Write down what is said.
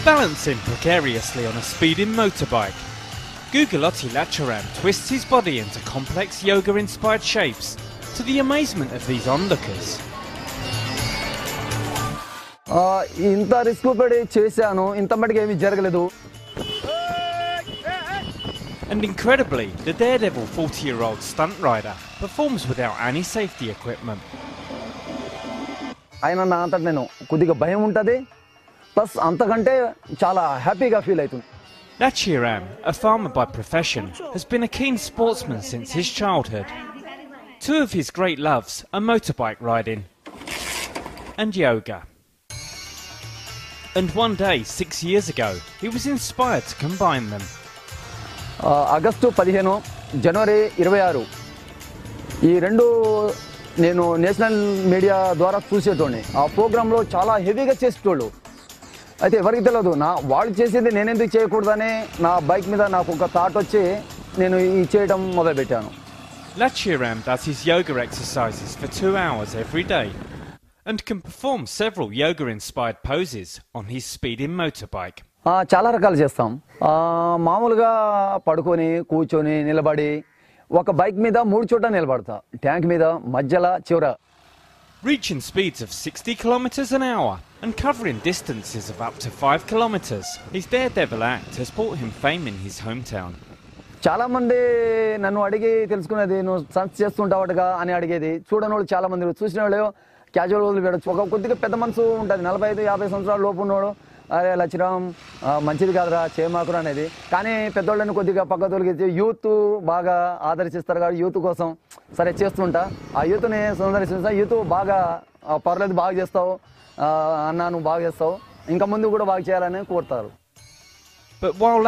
Balancing precariously on a speeding motorbike, Gugalotti Lacharam twists his body into complex yoga-inspired shapes to the amazement of these onlookers. ఇంత risk పడి చేశాను, ఇంత మటుకు ఏమీ జరగలేదు. And incredibly, the daredevil 40-year-old stunt rider performs without any safety equipment. ఆయన నా అంతట నేను కొద్దిగా భయం ఉంటుంది, ప్లస్ అంతకంటే చాలా హ్యాపీగా ఫీల్ అవుతుంది. Lachiram, a farmer by profession, has been a keen sportsman since his childhood. Two of his great loves are motorbike riding and yoga. And one day, 6 years ago, he was inspired to combine them. August 15, జనవరి 26 ఈ రెండు నేను national media ద్వారా చూసేటోని. ఆ ప్రోగ్రాంలో చాలా హెవీగా చేసేటోళ్ళు. అయితే ఎవరికి తెలియదు వాళ్ళు చేసేది నేనెందుకు చేయకూడదని నా బైక్ మీద నాకు ఒక థాట్ వచ్చి నేను ఈ చేయడం మొదలుపెట్టాను. Lachiram does his yoga exercises for 2 hours every day and can perform several yoga-inspired poses on his speeding motorbike. చాలా రకాలు చేస్తాం. మామూలుగా పడుకొని కూర్చొని నిలబడి ఒక బైక్ మీద 3 చోట్ల నిలబడతా, ట్యాంక్ మీద మధ్యలో చివర. Reaching speeds of 60 kilometers an hour and covering distances of up to 5 kilometers, his daredevil act has brought him fame in his hometown. చాలా మంది నన్ను అడిగి తెలుసుకునేది, నువ్వు సన్స్ చేస్తుంటావుగా అని అడిగేది. చూడని వాళ్ళు చాలా మంది, చూసిన వాళ్ళు క్యాజువల్ వదిలి పెట్టచ్చు. ఒక కొద్దిగా పెద్ద మనసు ఉంటుంది, 45-50 సంవత్సరాల లోపు ఉన్నాడు, అరే లచ్చిరామ్ మంచిది కాదురా చేయమాకురా అనేది. కానీ పెద్దోళ్ళని కొద్దిగా పక్క తొలగించి యూత్ బాగా ఆదరిస్తారు కాబట్టి యూత్ కోసం సరే చేస్తుంటా. ఆ యూత్ని సందర్శిస్తా. యూత్ బాగా పర్లేదు, బాగా చేస్తావు అన్నా, నువ్వు బాగా చేస్తావు, ఇంకా ముందు కూడా బాగా చేయాలని కోరుతారు. But while